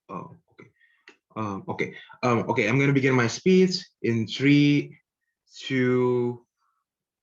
Oh, okay. Okay. I'm gonna begin my speech in three, two,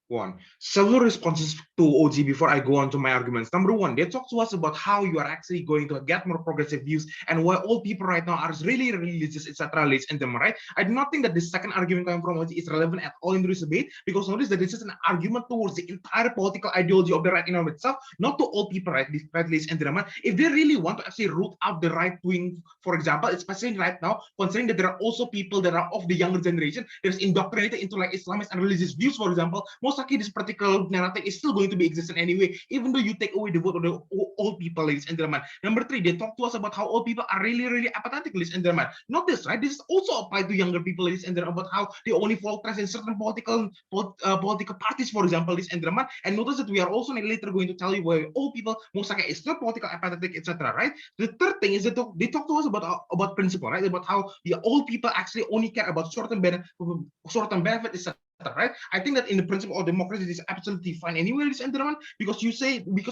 one. Several responses to OG before I go on to my arguments. Number one, they talk to us about how you are actually going to get more progressive views and why all people right now are really religious, etc. In them, right? I do not think that this second argument coming from OG is relevant at all in this debate because notice that this is an argument towards the entire political ideology of the right in of itself, not to all people, right? Right, ladies and gentlemen. If they really want to actually root out the right wing, for example, especially right now, considering that there are also people that are of the younger generation, there's indoctrinated into like Islamist and religious views, for example, most likely this particular narrative is still going to be existing anyway, even though you take away the vote of the old people, ladies and gentlemen. Number three, they talk to us about how old people are really apathetic, ladies and gentlemen. Not this, right? This is also applied to younger people, ladies and gentlemen, about how they only follow trends in certain political parties, for example, ladies and gentlemen. And notice that we are also later going to tell you why old people most likely is not political apathetic, etc. Right? The third thing is that they talk to us about principle, right? About how the old people actually only care about short-term benefit, etc. Right? I think that in the principle of democracy, it is absolutely fine anyway, ladies and gentlemen, because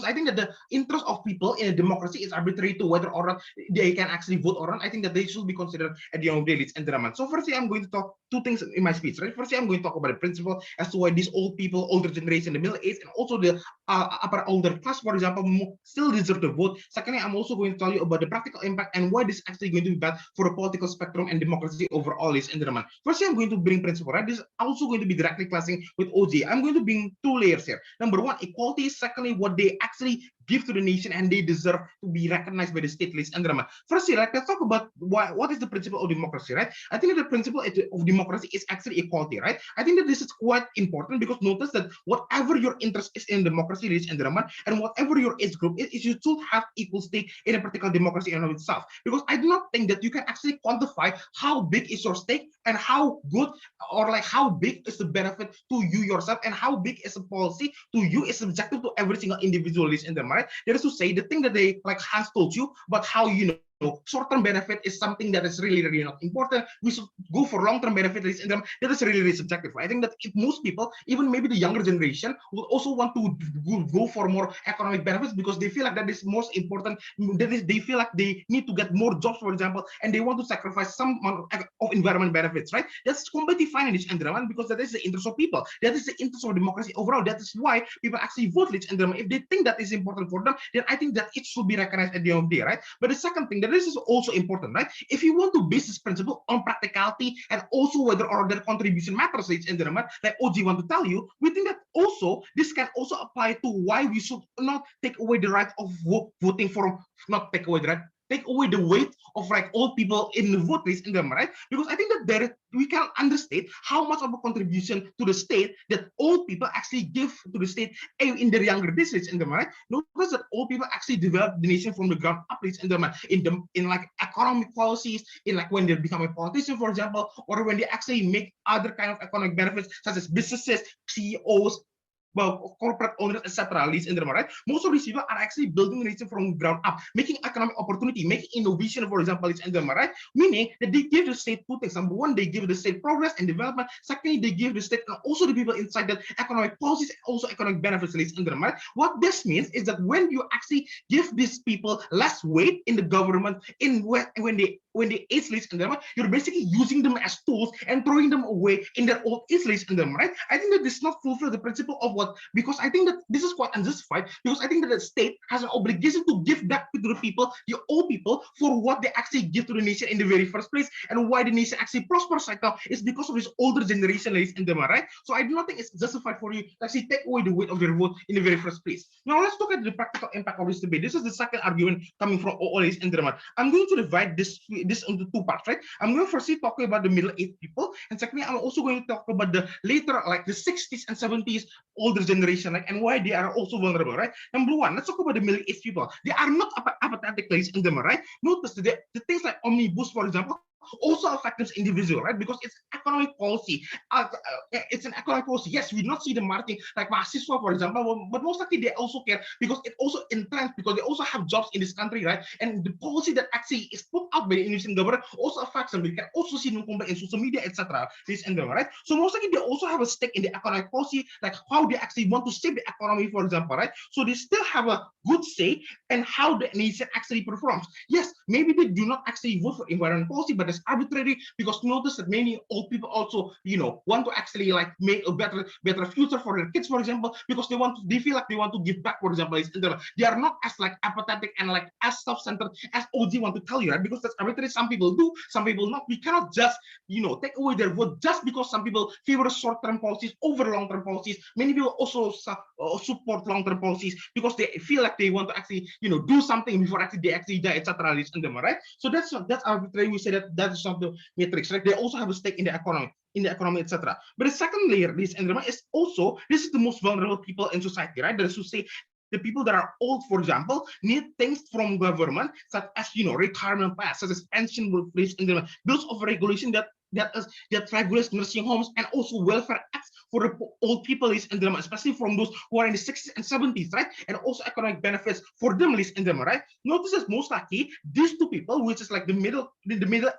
I think that the interest of people in a democracy is arbitrary to whether or not they can actually vote or not. I think that they should be considered at the end of the day, ladies and gentlemen. So firstly, I'm going to talk two things in my speech, right? Firstly, I'm going to talk about the principle as to why these old people, older generation, the middle age, and also the upper older class, for example, still deserve to vote. Secondly, I'm also going to tell you about the practical impact and why this is actually going to be bad for the political spectrum and democracy overall, ladies and gentlemen. Firstly, I'm going to bring principle, right? This is also going to be directly clashing with OG. I'm going to bring two layers here. Number one, equality. Secondly, what they actually give to the nation and they deserve to be recognized by the state, ladies and gentlemen. Firstly, like, let's talk about what is the principle of democracy, right? I think that the principle of democracy is actually equality, right? I think that this is quite important because notice that whatever your interest is in democracy, ladies and gentlemen, and whatever your age group is, you should have equal stake in a particular democracy in and of itself. Because I do not think that you can actually quantify how big is your stake and how good or like how big is the benefit to you yourself and how big is a policy to you is subjective to every single individual in them, right? That is to say, the thing that they like has told you, but how you know short-term benefit is something that is really not important. We should go for long-term benefit, and that is really subjective. I think that if most people, even maybe the younger generation, will also want to go for more economic benefits because they feel like that is most important. That is, they feel like they need to get more jobs, for example, and they want to sacrifice some amount of environment benefits, right? That's completely fine in and because that is the interest of people. That is the interest of democracy overall. That is why people actually vote, and if they think that is important for them, then I think that it should be recognized at the end of the day, right? But the second thing that this is also important, right? If you want to base this principle on practicality and also whether or their contribution matters, ladies and gentlemen, like OG want to tell you, we think that also this can also apply to why we should not take away the right of voting for, not take away the right, take away the weight of like old people in the vote list in them, right? Because I think that there we can understate how much of a contribution to the state that old people actually give to the state in their younger days in them, right? Notice that old people actually develop the nation from the ground up in them, in like economic policies, in like when they become a politician, for example, or when they actually make other kind of economic benefits such as businesses, CEOs, well, corporate owners, etc. Leads in the right. Most of these people are actually building the nation from ground up, making economic opportunity, making innovation, for example, leads in the right. Meaning that they give the state two things. Number one, they give the state progress and development. Secondly, they give the state and also the people inside that economic policies, also economic benefits, leads in the right. What this means is that when you actually give these people less weight in the government, when they age leads in them, you're basically using them as tools and throwing them away in their old age leads in them, right? I think that this not fulfill the principle of what, because I think that this is quite unjustified, because I think that the state has an obligation to give back to the people, the old people, for what they actually give to the nation in the very first place, and why the nation actually prospers right now is because of this older generation, ladies and gentlemen, right? So I do not think it's justified for you to actually take away the weight of their vote in the very first place. Now let's look at the practical impact of this debate. This is the second argument coming from all, ladies and gentlemen. I'm going to divide this into two parts, right? I'm going to firstly talk about the middle-aged people, and secondly, I'm also going to talk about the later, like the 60s and 70s older generation, like, and why they are also vulnerable, right? Number one, let's talk about the middle-aged people. They are not apathetic, ladies and gentlemen, right? Notice the things like omnibus, for example, also affect this individual, right? Because it's economic policy. It's an economic policy. Yes, we not see the marketing like mahasiswa, for example, but most likely they also care because it also entrenched because they also have jobs in this country, right? And the policy that actually is put out by the Indonesian government also affects them. We can also see them in social media, etc. This and that, right? So most likely they also have a stake in the economic policy, like how they actually want to shape the economy, for example, right? So they still have a good say and how the nation actually performs. Yes, maybe they do not actually vote for environment policy, but it's arbitrary because notice that many old people also, want to actually like make a better future for their kids, for example, because they feel like they want to give back, for example. They are not as like apathetic and like as self-centered as OG want to tell you, right? Because that's arbitrary. Some people do, some people not. We cannot just, take away their vote just because some people favor short-term policies over long-term policies. Many people also support long-term policies because they feel like they want to actually, do something before actually they actually die, etc. Right? So that's arbitrary. We say that is not the matrix, right? They also have a stake in the economy, etc. But the second layer, this and is also this is the most vulnerable people in society, right? That is to say, the people that are old, for example, need things from government, such as retirement plans, such as pension, workplace, and the bills of regulation that regulates nursing homes and also welfare acts for the old people is in them, especially from those who are in the 60s and 70s, right? And also economic benefits for them is in them, right? Notice that most likely these two people, which is like the middle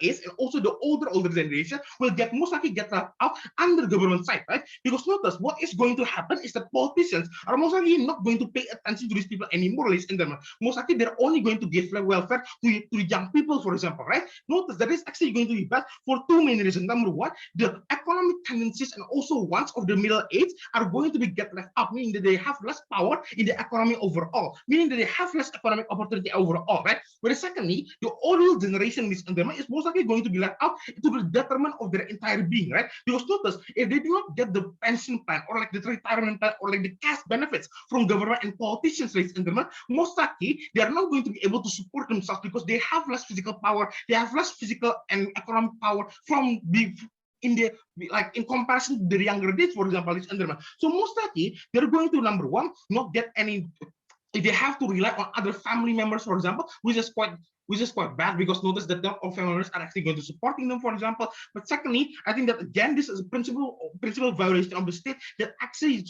age and also the older generation, will most likely get left out under government side, right? Because notice what is going to happen is that politicians are most likely not going to pay attention to these people anymore, is in them. Most likely they're only going to give welfare to young people, for example, right? Notice that is actually going to be bad for two main reasons. Number one, the economic tendencies and also wants of the middle age are going to be get left out, meaning that they have less power in the economy overall, meaning that they have less economic opportunity overall, right? Whereas secondly, the older generation is most likely going to be left out to the detriment of their entire being, right? Because notice, if they do not get the pension plan or like the retirement plan or like the cash benefits from government and politicians, ladies and gentlemen, most likely they are not going to be able to support themselves because they have less physical power, they have less physical and economic power from the in the like in comparison to the younger days, for example, ladies and gentlemen. So most likely they're going to number one not get any. They have to rely on other family members, for example, which is quite bad because notice that not all family members are actually going to supporting them, for example. But secondly, I think that again this is a principle violation of the state that actually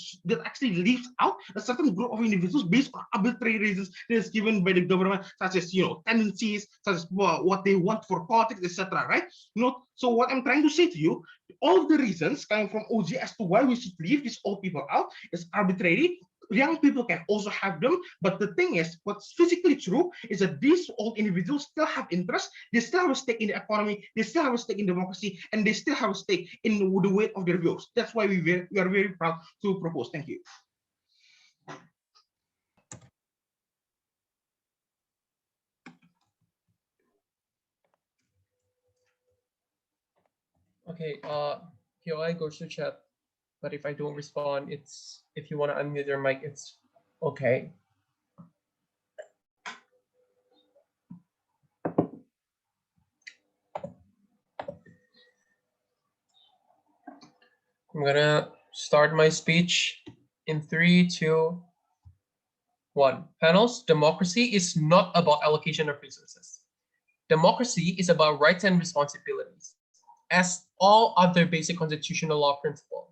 leaves out a certain group of individuals based on arbitrary reasons that is given by the government, such as tendencies, such as what they want for politics, etc. Right? So what I'm trying to say to you, all of the reasons coming from OG as to why we should leave these old people out is arbitrary. Young people can also have them, but the thing is, what's physically true is that these old individuals still have interest, they still have a stake in the economy, they still have a stake in democracy, and they still have a stake in the weight of their views. That's why we are very proud to propose. Thank you. Okay, QI goes to chat, but if I don't respond, it's if you want to unmute your mic, it's okay. I'm gonna start my speech in 3, 2, 1. Panels, democracy is not about allocation of resources. Democracy is about rights and responsibilities, as all other basic constitutional law principle.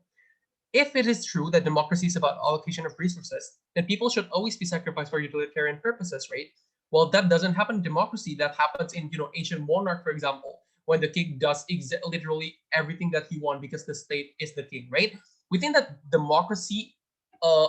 If it is true that democracy is about allocation of resources, then people should always be sacrificed for utilitarian purposes, right? Well, that doesn't happen in democracy. That happens in ancient monarch, for example, when the king does literally everything that he wants because the state is the king, right? We think that democracy uh,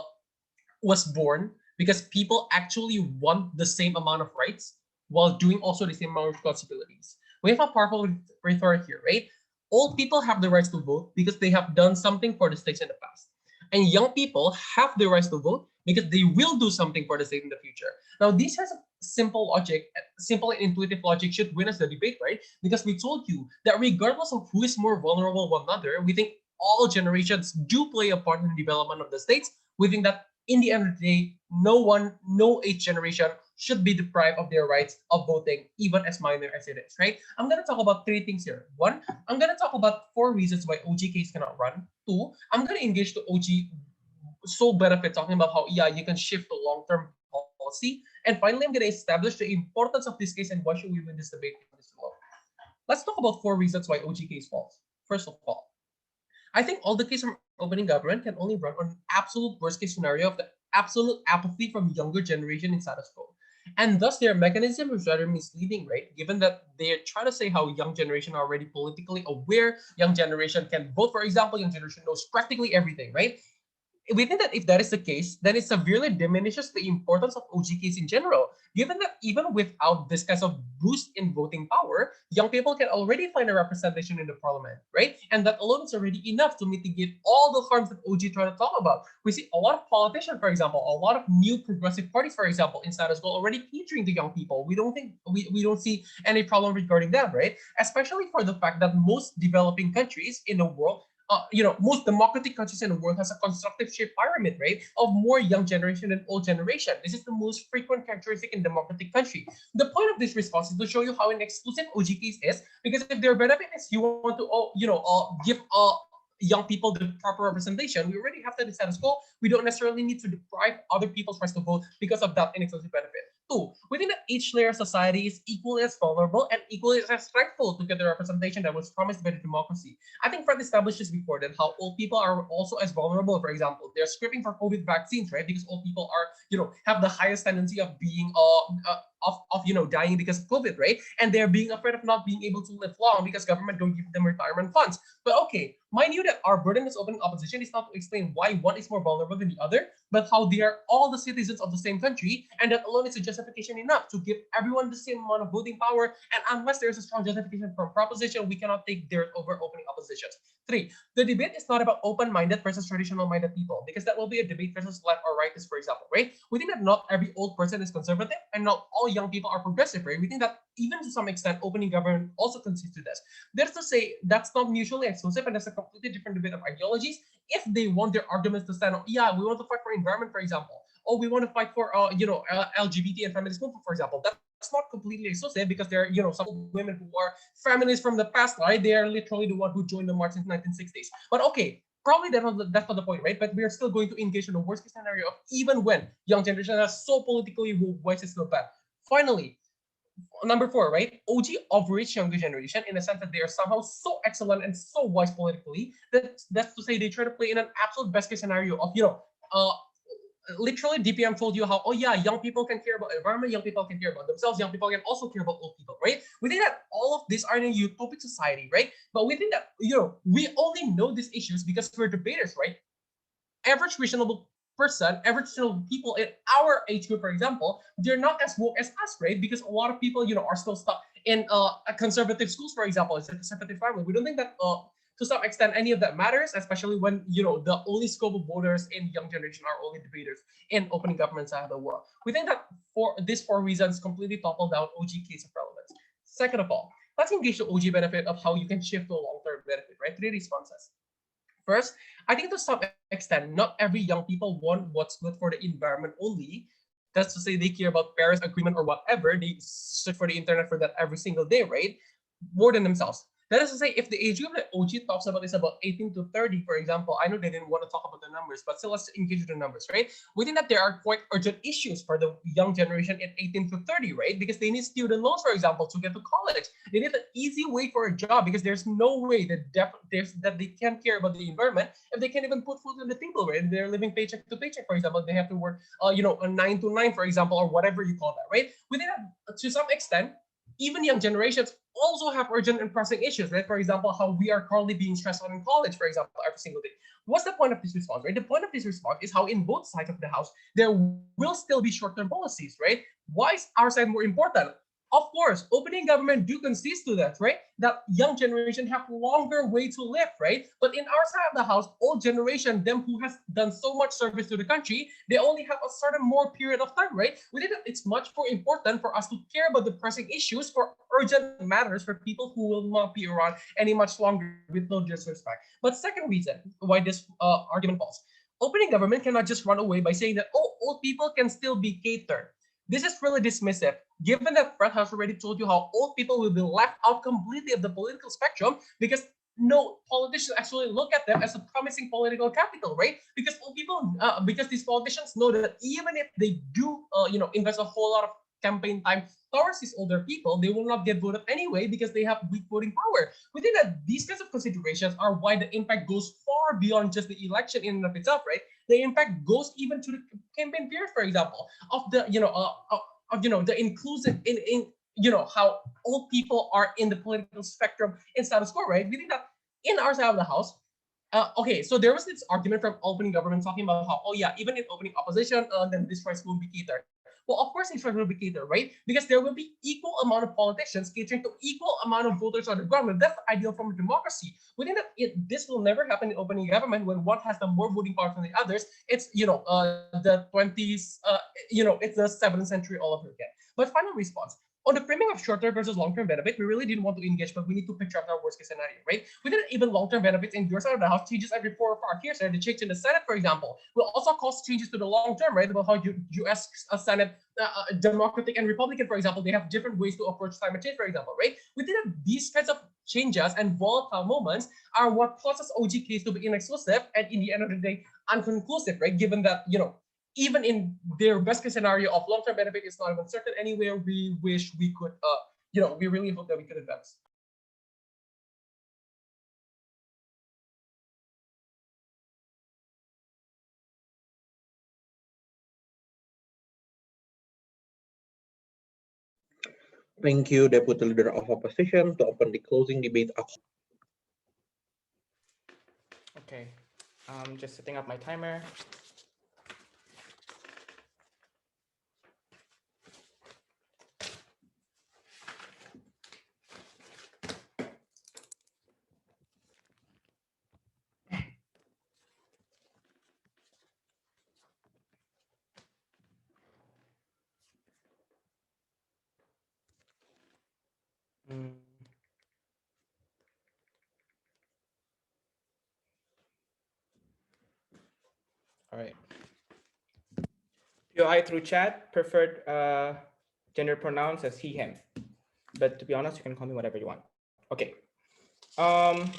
was born because people actually want the same amount of rights while doing also the same amount of responsibilities. We have a powerful rhetoric here, right? Old people have the rights to vote because they have done something for the state in the past. And young people have the rights to vote because they will do something for the state in the future. Now, this has a simple logic, simple and intuitive logic should win us the debate, right? Because we told you that regardless of who is more vulnerable one another, we think all generations do play a part in the development of the states. We think that in the end of the day, no age generation should be deprived of their rights of voting, even as minor as it is, right? I'm going to talk about three things here. One, I'm going to talk about 4 reasons why OG case cannot run. Two, I'm going to engage the OG sole benefit, talking about how, yeah, you can shift to long-term policy. And finally, I'm going to establish the importance of this case and why should we win this debate in this law. Let's talk about 4 reasons why OGK is false. First of all, I think all the case from opening government can only run on an absolute worst case scenario of the absolute apathy from younger generation in status quo. And thus their mechanism is rather misleading, right? Given that they're trying to say how young generation are already politically aware, young generation can vote, for example, young generation knows practically everything, right? We think that if that is the case, then it severely diminishes the importance of OGKs in general. Given that even without this kind of boost in voting power, young people can already find a representation in the parliament, right? And that alone is already enough to mitigate all the harms that OG try to talk about. We see a lot of politicians, for example, a lot of new progressive parties, for example, in status quo already catering to young people. We don't see any problem regarding that, right? Especially for the fact that most developing countries in the world most democratic countries in the world has a constructive shape pyramid, right, of more young generation and old generation. This is the most frequent characteristic in democratic country. The point of this response is to show you how inexclusive OGKs is, because if their benefit is you want to, give young people the proper representation, we already have that in status quo. We don't necessarily need to deprive other people's rights to vote because of that inexclusive benefit. Two, we think that each layer of society is equally as vulnerable and equally as thankful to get the representation that was promised by the democracy. I think Fred established this before that how old people are also as vulnerable. For example, they're scripting for COVID vaccines, right? Because old people are, have the highest tendency of being dying because of COVID, right? And they're being afraid of not being able to live long because government don't give them retirement funds. But okay, mind you that our burden as opening opposition is not to explain why one is more vulnerable than the other, but how they are all the citizens of the same country, and that alone is a justification enough to give everyone the same amount of voting power. And unless there is a strong justification for proposition, we cannot take dirt over opening oppositions. Three, the debate is not about open-minded versus traditional-minded people, because that will be a debate versus left or rightist, for example, right? We think that not every old person is conservative, and not all young people are progressive, right? We think that even to some extent, opening government also consists to this. That's to say that's not mutually exclusive, and that's a completely different debate of ideologies. If they want their arguments to stand, yeah, we want to fight for environment, for example, or we want to fight for LGBT and feminist movement, for example. That's not completely exclusive, because there are some women who are feminists from the past, right? They are literally the one who joined the march in the 1960s. But okay, probably that's not the point, right? But we are still going to engage in the worst case scenario of even when young generation has so politically who voices still bad. Finally, number four, right? OG overreach younger generation in the sense that they are somehow so excellent and so wise politically that that's to say they try to play in an absolute best case scenario of literally DPM told you how, oh yeah, young people can care about environment, young people can care about themselves, young people can also care about old people, right? We think that all of these are in a utopic society, right? But we think that we only know these issues because we're debaters, right? Average reasonable person, average reasonable people in our age group, for example, they're not as woke as us, right? Because a lot of people, are still stuck in conservative schools, for example. It's a conservative family. We don't think that to some extent any of that matters, especially when the only scope of voters in young generation are only debaters in opening government side of the world. We think that for these 4 reasons completely topple down OG case of relevance. Second of all, let's engage the OG benefit of how you can shift to a long-term benefit, right? 3 responses. First, I think to some extent, not every young people want what's good for the environment only. That's to say they care about Paris Agreement or whatever. They search for the internet for that every single day, right? More than themselves. That is to say, if the age group that OG talks about is about 18 to 30, for example, I know they didn't want to talk about the numbers, but still let's engage with the numbers, right? We think that there are quite urgent issues for the young generation in 18 to 30, right? Because they need student loans, for example, to get to college. They need an easy way for a job because there's no way that they can care about the environment if they can't even put food on the table, right? They're living paycheck to paycheck, for example. They have to work, a 9 to 9, for example, or whatever you call that, right? We think that to some extent, even young generations also have urgent and pressing issues, right? For example, how we are currently being stressed out in college, for example, every single day. What's the point of this response, right? The point of this response is how in both sides of the house, there will still be short-term policies, right? Why is our side more important? Of course, opening government do consist to that, right? That young generation have longer way to live, right? But in our side of the house, old generation, them who has done so much service to the country, they only have a certain more period of time, right? We think that it's much more important for us to care about the pressing issues for urgent matters for people who will not be around any much longer, with no disrespect. But second reason why this argument falls. Opening government cannot just run away by saying that, oh, old people can still be catered. This is really dismissive, given that Fred has already told you how old people will be left out completely of the political spectrum because no politicians actually look at them as a promising political capital, right? Because old people, because these politicians know that even if they do, invest a whole lot of campaign time towards these older people, they will not get voted anyway because they have weak voting power. We think that these kinds of considerations are why the impact goes far beyond just the election in and of itself, right? The impact goes even to the campaign period, for example, of the the inclusive in how old people are in the political spectrum in status quo, right? We think that in our side of the house, okay, so there was this argument from opening government talking about how, oh yeah, even in opening opposition, then this price will be catered. Well, of course, this price will be catered, right? Because there will be equal amount of politicians catering to equal amount of voters on the ground. And that's the ideal from a democracy. We think that this will never happen in opening government when one has the more voting power than the others. It's the 20s, it's the 7th century all over again. But final response, on the framing of short-term versus long-term benefit, we really didn't want to engage, but we need to picture out our worst-case scenario, right? We didn't even long-term benefits in your side of the house changes every 4 or 5 years, right? The change in the Senate, for example, will also cause changes to the long-term, right? About how U.S. Senate, Democratic and Republican, for example, they have different ways to approach climate change, for example, right? We think that these kinds of changes and volatile moments are what causes OG case to be inexclusive and in the end of the day, unconclusive, right? Given that, even in their best case scenario of long-term benefit is not even certain anywhere, we wish we could, we really hope that we could advance. Thank you, Deputy Leader of Opposition, to open the closing debate. Okay, just setting up my timer. All right. POI through chat, preferred gender pronouns as he, him. But to be honest, you can call me whatever you want. Okay. I'm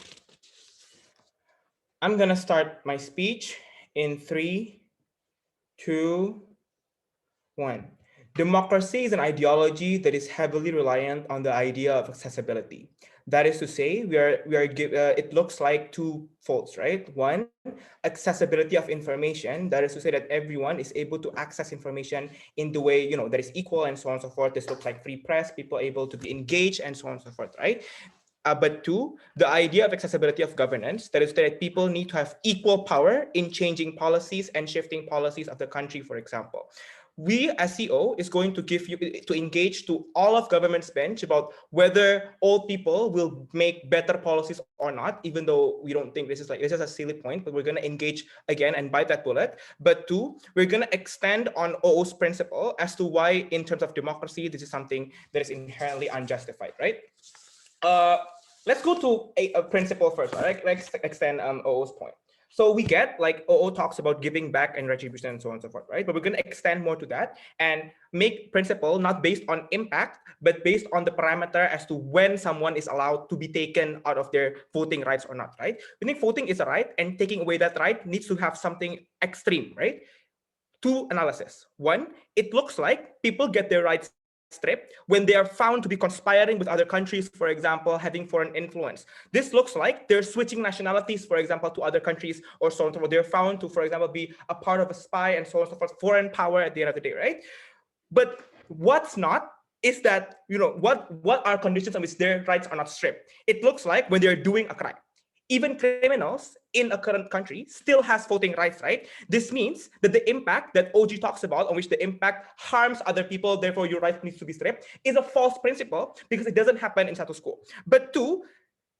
gonna start my speech in 3, 2, 1. Democracy is an ideology that is heavily reliant on the idea of accessibility. That is to say, it looks like two folds, right? One, accessibility of information. That is to say that everyone is able to access information in the way, that is equal and so on and so forth. This looks like free press, people able to be engaged and so on and so forth, right? But two, the idea of accessibility of governance, that is that people need to have equal power in changing policies and shifting policies of the country, for example. We as CO is going to give you to engage to all of government's bench about whether old people will make better policies or not, even though we don't think this is a silly point, but we're going to engage again and bite that bullet. But two, we're going to extend on OO's principle as to why in terms of democracy, this is something that is inherently unjustified, right? Let's go to a principle first, right? Let's extend OO's point. So we get like OO talks about giving back and retribution and so on and so forth, right? But we're going to extend more to that and make principle not based on impact, but based on the parameter as to when someone is allowed to be taken out of their voting rights or not, right? We think voting is a right and taking away that right needs to have something extreme, right? Two analysis. One, it looks like people get their rights stripped when they are found to be conspiring with other countries, for example, having foreign influence. This looks like they're switching nationalities, for example, to other countries or so on and so forth. They're found to, for example, be a part of a spy and so on and so forth, foreign power at the end of the day, right? But what's not is that, what are conditions on which their rights are not stripped? It looks like when they're doing a crime. Even criminals in a current country still has voting rights, right? This means that the impact that OG talks about, on which the impact harms other people, therefore your right needs to be stripped, is a false principle because it doesn't happen in status quo. But two,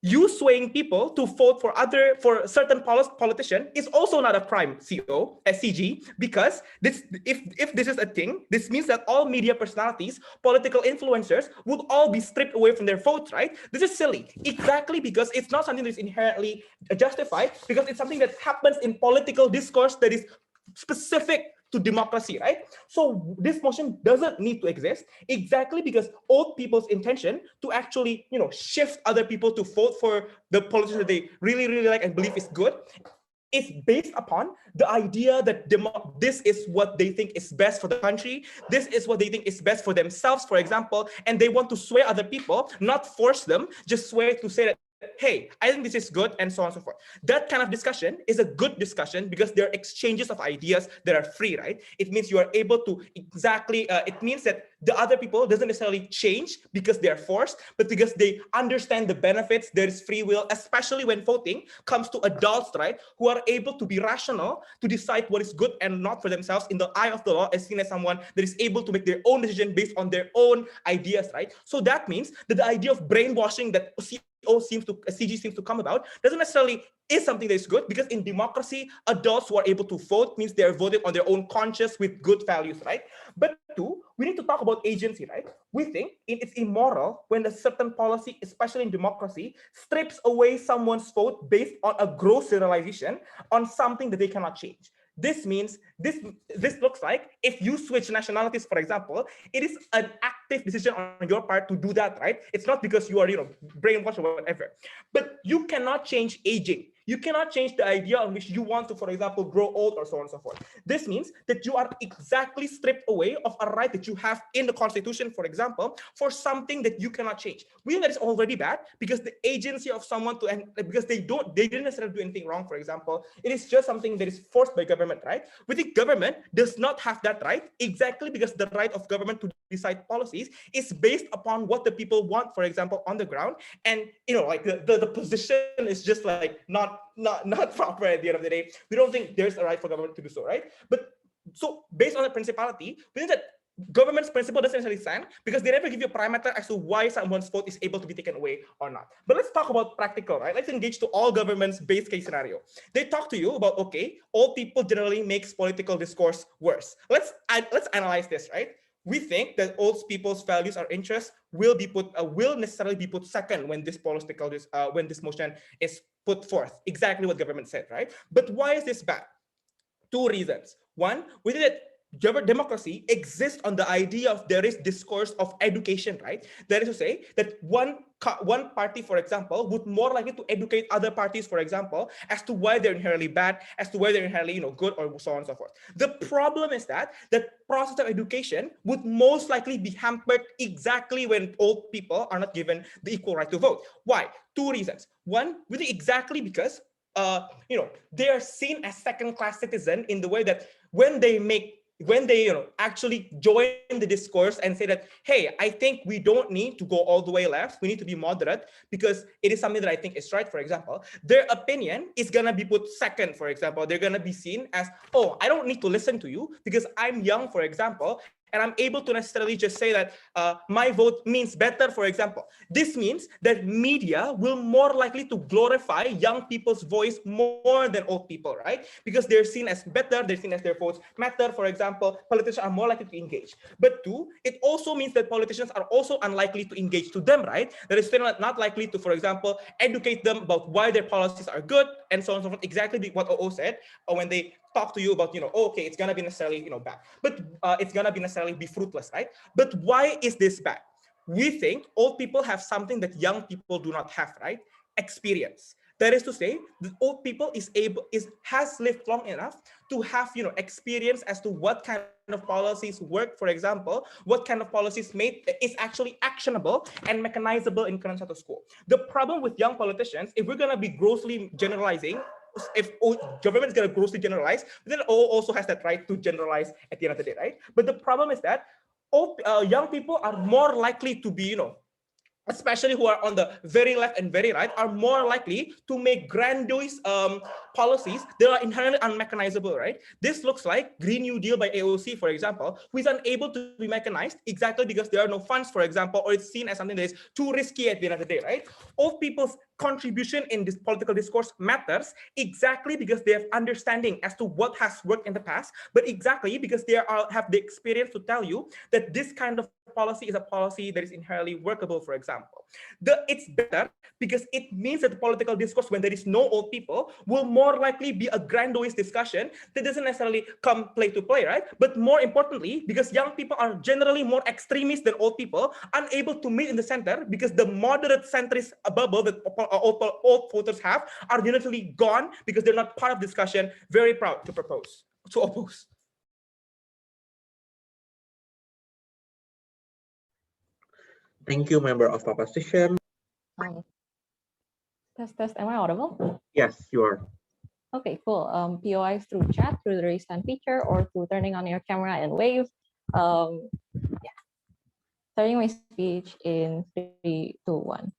you swaying people to vote for certain politician is also not a crime, CG, because if this is a thing, this means that all media personalities, political influencers would all be stripped away from their votes, right? This is silly, exactly because it's not something that is inherently justified, because it's something that happens in political discourse that is specific to democracy, right? So this motion doesn't need to exist exactly because old people's intention to actually, shift other people to vote for the politician that they really, really like and believe is good is based upon the idea that this is what they think is best for the country, this is what they think is best for themselves, for example, and they want to sway other people, not force them, just sway to say that, hey, I think this is good, and so on and so forth. That kind of discussion is a good discussion because there are exchanges of ideas that are free, right? It means you are able to it means that the other people doesn't necessarily change because they're forced, but because they understand the benefits. There is free will, especially when voting comes to adults, right? Who are able to be rational to decide what is good and not for themselves in the eye of the law, as seen as someone that is able to make their own decision based on their own ideas, right? So that means that the idea of brainwashing that CG seems to come about doesn't necessarily is something that is good, because in democracy, adults who are able to vote means they're voting on their own conscience with good values, right? But two, we need to talk about agency, right? We think it's immoral when a certain policy, especially in democracy, strips away someone's vote based on a gross generalization on something that they cannot change. This means this looks like if you switch nationalities, for example, it is an active decision on your part to do that, right? It's not because you are, brainwashed or whatever. But you cannot change aging. You cannot change the idea on which you want to, for example, grow old or so on and so forth. This means that you are exactly stripped away of a right that you have in the Constitution, for example, for something that you cannot change. We know that is already bad because the agency of someone to, and because they didn't necessarily do anything wrong, for example, it is just something that is forced by government, right? We think government does not have that right, exactly because the right of government to decide policies is based upon what the people want, for example, on the ground. And like the position is just like not proper at the end of the day. We don't think there's a right for government to do so, right? But so based on the principality, we think that government's principle doesn't necessarily stand because they never give you a parameter as to why someone's vote is able to be taken away or not. But let's talk about practical, right? Let's engage to all government's base case scenario. They talk to you about, okay, old people generally makes political discourse worse. Let's analyze this, right? We think that old people's values or interests will necessarily be put second when this when this motion is put forth. Exactly what government said, right? But why is this bad? Two reasons. One, we think that democracy exists on the idea of there is discourse of education, right? That is to say that one party, for example, would more likely to educate other parties, for example, as to why they're inherently bad, as to why they're inherently good, or so on and so forth. The problem is that the process of education would most likely be hampered exactly when old people are not given the equal right to vote. Why? Two reasons. One, really exactly because they are seen as second-class citizens in the way that when they actually join the discourse and say that, hey, I think we don't need to go all the way left, we need to be moderate because it is something that I think is right, for example, their opinion is gonna be put second, for example. They're gonna be seen as, oh, I don't need to listen to you because I'm young, for example, and I'm able to necessarily just say that my vote means better, for example. This means that media will more likely to glorify young people's voice more than old people, right? Because they're seen as better, they're seen as their votes matter, for example, politicians are more likely to engage. But two, it also means that politicians are also unlikely to engage to them, right? That is still not likely to, for example, educate them about why their policies are good, and so on and so forth, exactly what OO said, or when they talk to you about, okay, it's gonna be necessarily, bad, but it's gonna be necessarily be fruitless, right? But why is this bad? We think old people have something that young people do not have, right? Experience. That is to say, the old people has lived long enough to have, experience as to what kind of policies work, for example, what kind of policies is actually actionable and mechanizable in current status quo. The problem with young politicians, if we're gonna be grossly generalizing, if government is going to grossly generalize, then also has that right to generalize at the end of the day, right? But the problem is that young people are more likely to be, especially who are on the very left and very right, are more likely to make grandiose policies that are inherently unmechanizable, right? This looks like Green New Deal by AOC, for example, who is unable to be mechanized exactly because there are no funds, for example, or it's seen as something that is too risky at the end of the day, right? Old people's contribution in this political discourse matters exactly because they have understanding as to what has worked in the past, but exactly because they have the experience to tell you that this kind of policy is a policy that is inherently workable, for example. It's better because it means that the political discourse, when there is no old people, will more likely be a grandiose discussion that doesn't necessarily come play to play, right? But more importantly, because young people are generally more extremist than old people, unable to meet in the center because the moderate centrist bubble that all voters have are unilaterally gone because they're not part of discussion. Very proud to oppose. Thank you, member of opposition. Test. Am I audible? Yes, you are. Okay, cool. POIs through chat, through the raise hand feature, or through turning on your camera and wave. Yeah. Starting my speech in 3, 2, 1.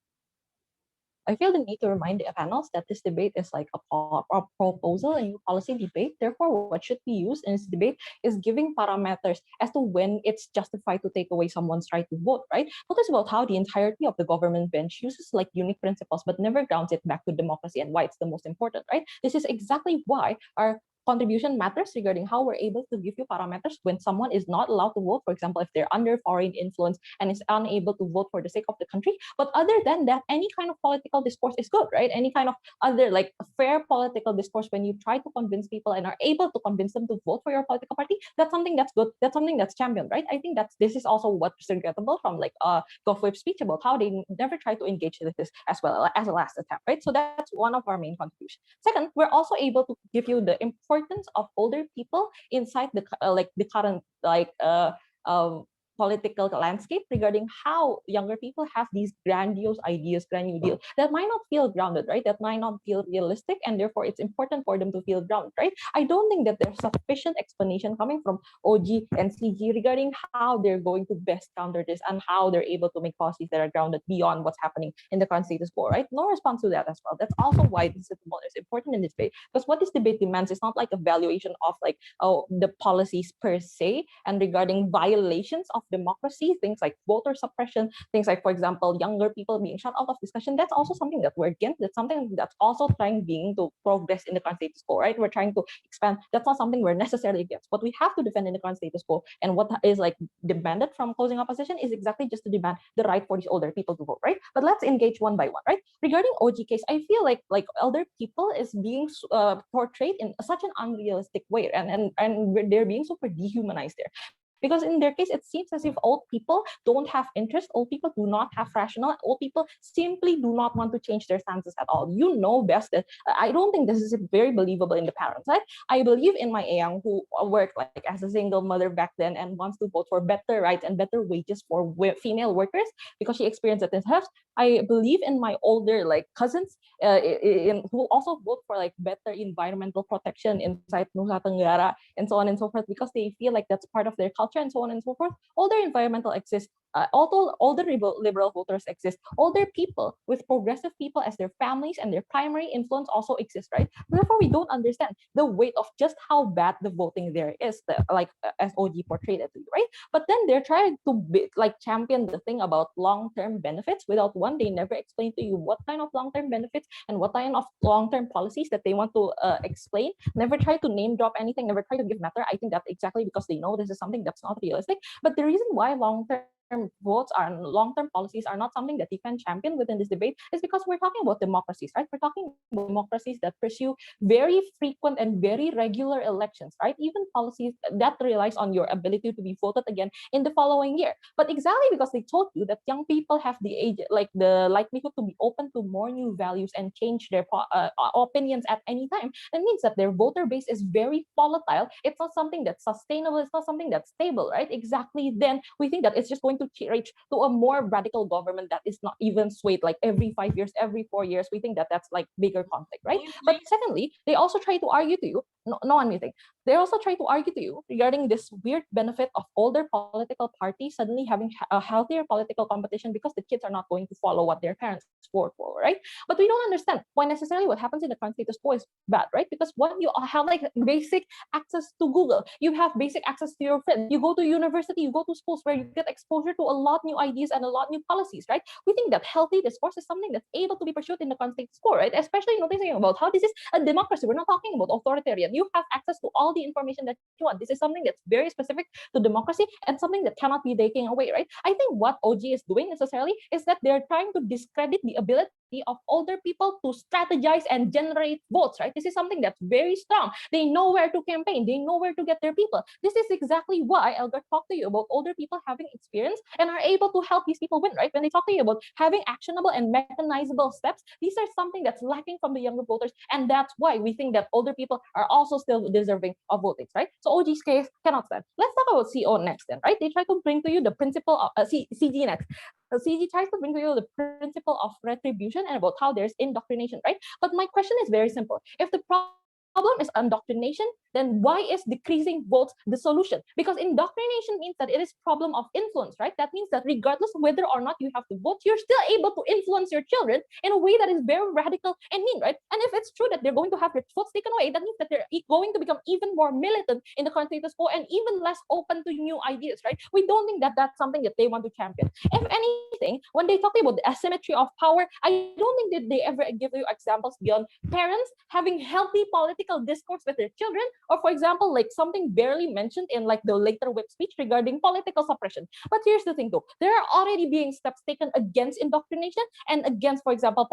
I feel the need to remind the panels that this debate is like a proposal, a new policy debate. Therefore, what should be used in this debate is giving parameters as to when it's justified to take away someone's right to vote, right? Notice about how the entirety of the government bench uses like unique principles, but never grounds it back to democracy and why it's the most important, right? This is exactly why our contribution matters regarding how we're able to give you parameters when someone is not allowed to vote, for example, if they're under foreign influence and is unable to vote for the sake of the country. But other than that, any kind of political discourse is good, right? Any kind of other like fair political discourse, when you try to convince people and are able to convince them to vote for your political party, that's something that's good. That's something that's championed, right? I think this is also what's regrettable from like Gofweb's speech about how they never try to engage with this as well as a last attempt, right? So that's one of our main contributions. Second, we're also able to give you the importance of older people inside the current political landscape regarding how younger people have these grandiose ideas, grand new deal that might not feel grounded, right? That might not feel realistic, and therefore it's important for them to feel grounded, right? I don't think that there's sufficient explanation coming from OG and CG regarding how they're going to best counter this and how they're able to make policies that are grounded beyond what's happening in the current status quo, right? No response to that as well. That's also why this is important in this debate, because what this debate demands is not like a valuation of like the policies per se and regarding violations of democracy, things like voter suppression, things like, for example, younger people being shut out of discussion. That's also something that we're against. That's something that's also being to progress in the current status quo, right? We're trying to expand. That's not something we're necessarily against. What we have to defend in the current status quo and what is like demanded from opposing opposition is exactly just to demand the right for these older people to vote, right? But let's engage one by one, right? Regarding OG case, I feel like elder people is being portrayed in such an unrealistic way, and they're being super dehumanized there. Because in their case, it seems as if old people don't have interest, old people do not have rationale, old people simply do not want to change their stances at all. You know best that I don't think this is very believable in the parents, right? I believe in my Ayang who worked like as a single mother back then and wants to vote for better rights and better wages for female workers because she experienced it herself. I believe in my older like cousins who also vote for like better environmental protection inside Nusa Tenggara and so on and so forth because they feel like that's part of their culture and so on and so forth. Older environmental exists. Although older liberal voters exist, older people with progressive people as their families and their primary influence also exist, right? Therefore, we don't understand the weight of just how bad the voting there is, as OG portrayed it to you, right? But then they're trying to champion the thing about long-term benefits without one, they never explain to you what kind of long-term benefits and what kind of long-term policies that they want to explain. Never try to name drop anything, never try to give matter. I think that's exactly because they know this is something that's not realistic. But the reason why long-term votes are long-term policies are not something that you can champion within this debate is because we're talking about democracies, right? We're talking about democracies that pursue very frequent and very regular elections, right? Even policies that relies on your ability to be voted again in the following year. But exactly because they told you that young people have the age, like the likelihood to be open to more new values and change their opinions at any time, that means that their voter base is very volatile. It's not something that's sustainable. It's not something that's stable, right? Exactly. Then we think that it's just going to reach to a more radical government that is not even swayed like every 5 years, every 4 years. We think that that's like bigger conflict, right? But secondly, they also try to argue to you, no unmuting. They also try to argue to you regarding this weird benefit of older political parties suddenly having a healthier political competition because the kids are not going to follow what their parents vote for, right? But we don't understand why necessarily what happens in the current status quo is bad, right? Because what you have like basic access to Google, you have basic access to your friends, you go to university, you go to schools where you get exposure to a lot new ideas and a lot new policies, right? We think that healthy discourse is something that's able to be pursued in the current status quo, right? Especially noticing about how this is a democracy. We're not talking about authoritarian. You have access to all the information that you want. This is something that's very specific to democracy and something that cannot be taken away, right? I think what OG is doing necessarily is that they're trying to discredit the ability of older people to strategize and generate votes, right? This is something that's very strong. They know where to campaign. They know where to get their people. This is exactly why Elgar talked to you about older people having experience and are able to help these people win, right? When they talk to you about having actionable and mechanizable steps, these are something that's lacking from the younger voters. And that's why we think that older people are also still deserving of voting, right? So OG's case cannot stand. Let's talk about CO next then, right? They try to bring to you the principle of CG next. CG tries to bring to you the principle of retribution and about how there's indoctrination, right? But my question is very simple. If the problem is indoctrination, then why is decreasing votes the solution? Because indoctrination means that it is problem of influence, right? That means that regardless of whether or not you have to vote, you're still able to influence your children in a way that is very radical and mean, right? And if it's true that they're going to have their votes taken away, that means that they're going to become even more militant in the country to score and even less open to new ideas, right? We don't think that that's something that they want to champion. If anything, when they talk about the asymmetry of power, I don't think that they ever give you examples beyond parents having healthy political discourse with their children, or for example, like something barely mentioned in like the later whip speech regarding political suppression. But here's the thing though, there are already being steps taken against indoctrination and against, for example,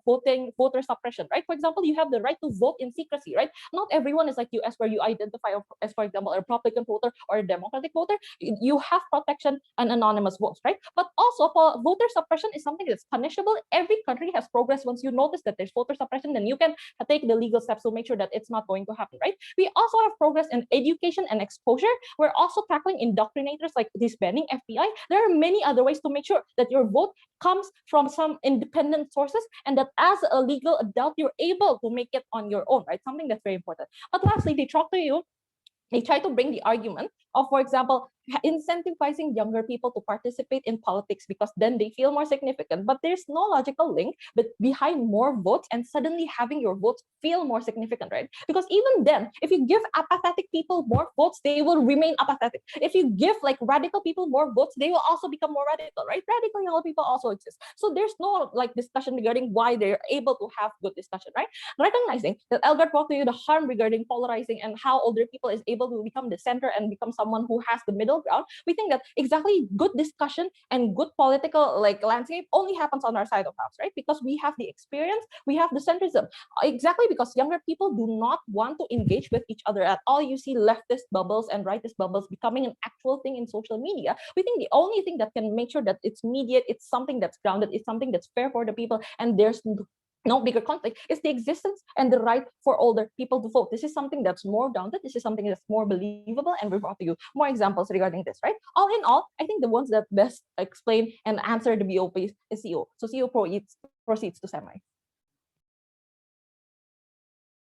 voter suppression, right? For example, you have the right to vote in secrecy, right? Not everyone is like you, as where you identify as, for example, a Republican voter or a Democratic voter. You have protection and anonymous votes, right? But also voter suppression is something that's punishable. Every country has progress. Once you notice that there's voter suppression, then you can take the legal steps to make sure that it's not going to happen, right? We also have progress in education and exposure. We're also tackling indoctrinators like disbanding FBI. There are many other ways to make sure that your vote comes from some independent sources and that as a legal adult, you're able to make it on your own, right? Something that's very important. But lastly, they try to bring the argument of, for example, incentivizing younger people to participate in politics because then they feel more significant. But there's no logical link behind more votes and suddenly having your votes feel more significant, right? Because even then, if you give apathetic people more votes, they will remain apathetic. If you give like radical people more votes, they will also become more radical, right? Radical young people also exist. So there's no like discussion regarding why they're able to have good discussion, right? Recognizing that Elgar brought to you the harm regarding polarizing and how older people is able to become the center and become someone who has the middle ground, we think that exactly good discussion and good political like landscape only happens on our side of house, right? Because we have the experience, we have the centrism. Exactly because younger people do not want to engage with each other at all. You see leftist bubbles and rightist bubbles becoming an actual thing in social media. We think the only thing that can make sure that it's mediate, it's something that's grounded, it's something that's fair for the people, and there's no bigger conflict is the existence and the right for older people to vote. This is something that's more grounded. This is something that's more believable, and we brought to you more examples regarding this, right? All in all, I think the ones that best explain and answer the BOP is CO. So CO proceeds to semi.